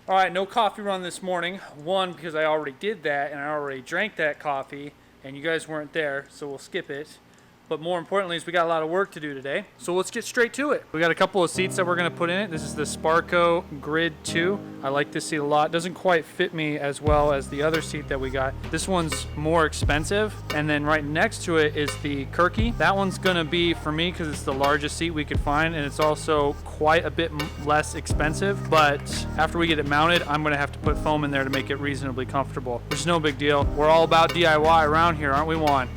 All right, no coffee run this morning. One, because I already did that and I already drank that coffee and you guys weren't there, so we'll skip it. But more importantly is we got a lot of work to do today. So let's get straight to it. We got a couple of seats that we're gonna put in it. This is the Sparco Grid 2. I like this seat a lot. It doesn't quite fit me as well as the other seat that we got. This one's more expensive. And then right next to it is the querque. That one's gonna be for me because it's the largest seat we could find and it's also quite a bit less expensive. But after we get it mounted, I'm gonna have to put foam in there to make it reasonably comfortable, which is no big deal. We're all about DIY around here, aren't we, Juan?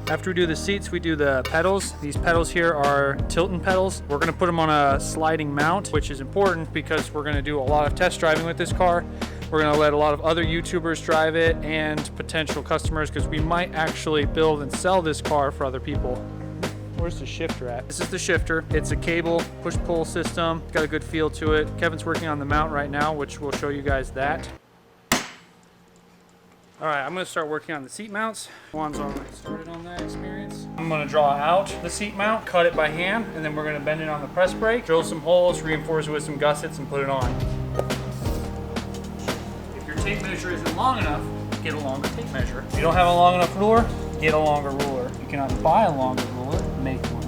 After we do the seats, we do the pedals. These pedals here are tilting pedals. We're gonna put them on a sliding mount, which is important because we're gonna do a lot of test driving with this car. We're gonna let a lot of other YouTubers drive it and potential customers because we might actually build and sell this car for other people. Where's the shifter at? This is the shifter. It's a cable push-pull system. It's got a good feel to it. Kevin's working on the mount right now, which we'll show you guys that. All right, I'm gonna start working on the seat mounts. Juan's already started on that experience. I'm gonna draw out the seat mount, cut it by hand, and then we're gonna bend it on the press brake, drill some holes, reinforce it with some gussets, and put it on. If your tape measure isn't long enough, get a longer tape measure. If you don't have a long enough ruler, get a longer ruler. You cannot buy a longer ruler, make one.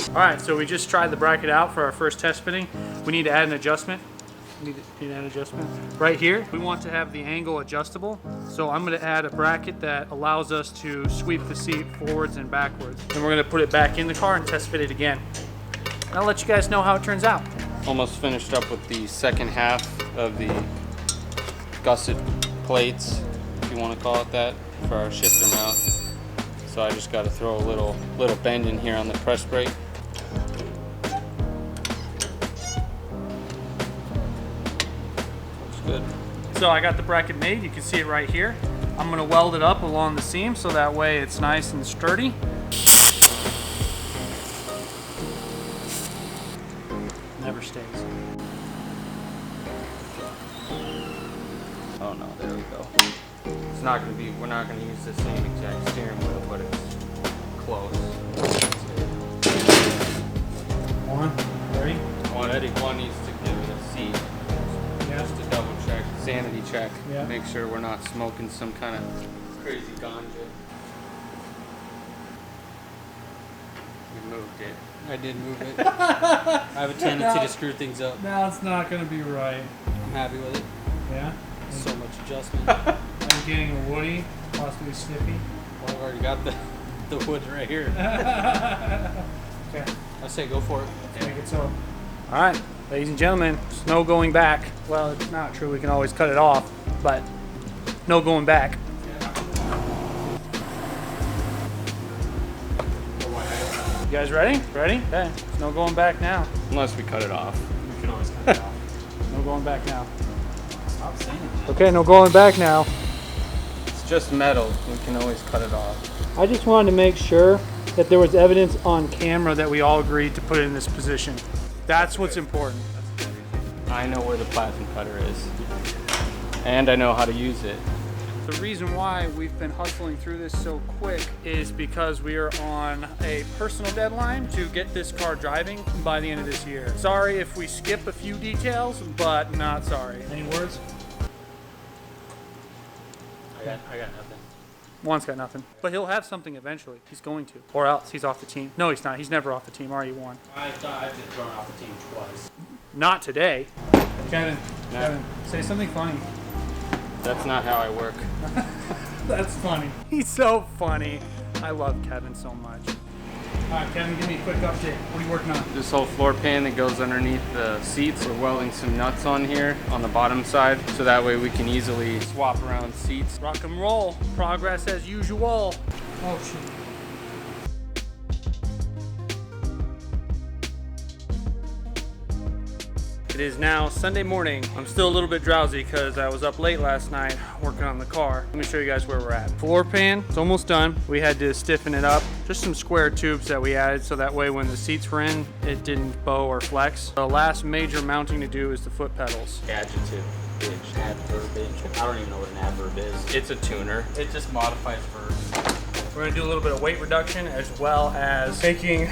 All right, so we just tried the bracket out for our first test fitting. We need to add an adjustment. Need to add an adjustment. Right here, we want to have the angle adjustable. So I'm gonna add a bracket that allows us to sweep the seat forwards and backwards. Then we're gonna put it back in the car and test fit it again. And I'll let you guys know how it turns out. Almost finished up with the second half of the gusset plates, if you want to call it that, for our shifter mount. So I just got to throw a little bend in here on the press brake. Good. So I got the bracket made, you can see it right here. I'm gonna weld it up along the seam so that way it's nice and sturdy. Never stays. Oh no, there we go. It's not gonna be, we're not gonna use the same exact steering wheel, but it's close. One, ready? One needs to give it a seat. Just to double check, sanity check, make sure we're not smoking some kind of crazy ganja. We moved it. I did move it. I have a tendency to screw things up. Now it's not gonna be right. I'm happy with it. Yeah? So much adjustment. I'm getting a woody, possibly snippy. Well, I've already got the wood right here. Okay. I say go for it. Let's make it so. All right, ladies and gentlemen, there's no going back. Well, it's not true, we can always cut it off, but no going back. You guys ready? Ready? Okay, there's no going back now. Unless we cut it off. We can always cut it off. No going back now. Stop saying it. Okay, no going back now. It's just metal. We can always cut it off. I just wanted to make sure that there was evidence on camera that we all agreed to put it in this position. That's what's important. I know where the platinum cutter is. And I know how to use it. The reason why we've been hustling through this so quick is because we are on a personal deadline to get this car driving by the end of this year. Sorry if we skip a few details, but not sorry. Any words? I got nothing. Juan's got nothing. But he'll have something eventually. He's going to. Or else he's off the team. No, he's not. He's never off the team. Are you, Juan? I've been thrown off the team twice. Not today. Kevin, say something funny. That's not how I work. That's funny. He's so funny. I love Kevin so much. All right, Kevin, give me a quick update. What are you working on? This whole floor pan that goes underneath the seats, we're welding some nuts on here on the bottom side, so that way we can easily swap around seats. Rock and roll. Progress as usual. Oh, shit. It is now Sunday morning. I'm still a little bit drowsy because I was up late last night working on the car. Let me show you guys where we're at. Floor pan, it's almost done. We had to stiffen it up. Just some square tubes that we added so that way when the seats were in, it didn't bow or flex. The last major mounting to do is the foot pedals. Adjective, bitch, adverb. I don't even know what an adverb is. It's a tuner. It just modifies verbs. We're gonna do a little bit of weight reduction as well as making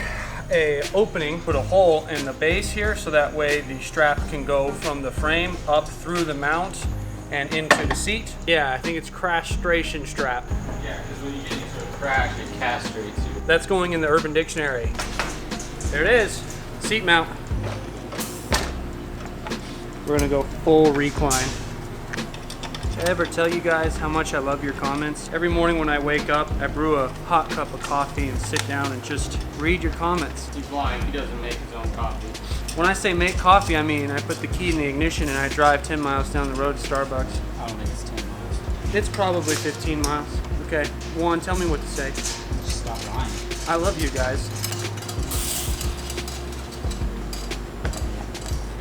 a opening, put a hole in the base here so that way the strap can go from the frame up through the mount and into the seat. Yeah, I think it's crastration strap. Yeah, because when you get into a crash, it castrates you. That's going in the Urban Dictionary. There it is, seat mount. We're gonna go full recline. Did I ever tell you guys how much I love your comments? Every morning when I wake up, I brew a hot cup of coffee and sit down and just read your comments. He's lying. He doesn't make his own coffee. When I say make coffee, I mean I put the key in the ignition and I drive 10 miles down the road to Starbucks. I don't think it's 10 miles. It's probably 15 miles. Okay, Juan, tell me what to say. Stop lying. I love you guys.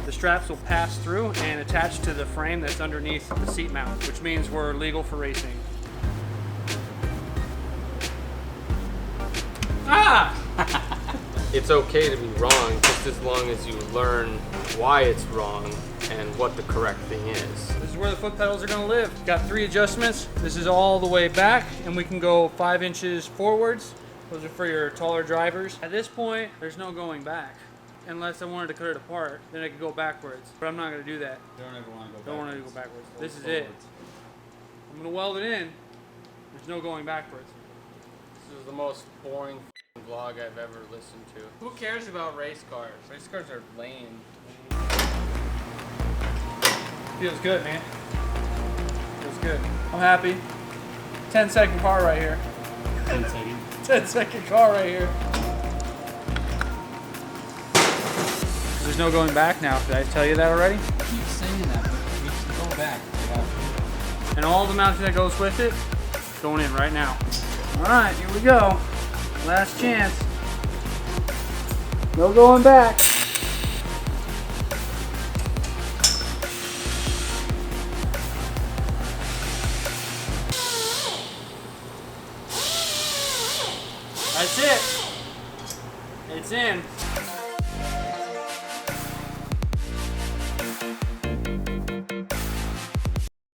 The straps will pass through and attach to the frame that's underneath the seat mount, which means we're legal for racing. Ah! It's okay to be wrong just as long as you learn why it's wrong and what the correct thing is. This is where the foot pedals are gonna live. Got 3 adjustments. This is all the way back and we can go 5 inches forwards. Those are for your taller drivers. At this point, there's no going back. Unless I wanted to cut it apart, then I could go backwards. But I'm not gonna do that. Don't ever want to go backwards. Don't want to go backwards. This is it. I'm gonna weld it in. There's no going backwards. This is the most boring vlog I've ever listened to. Who cares about race cars? Race cars are lame. Feels good, man. Feels good. I'm happy. 10-second car right here. 10 seconds. 10-second car right here. There's no going back now. Did I tell you that already? I keep saying that, but we should go back. Yeah. And all the mounting that goes with it, going in right now. All right, here we go. Last chance. No going back. That's it. It's in.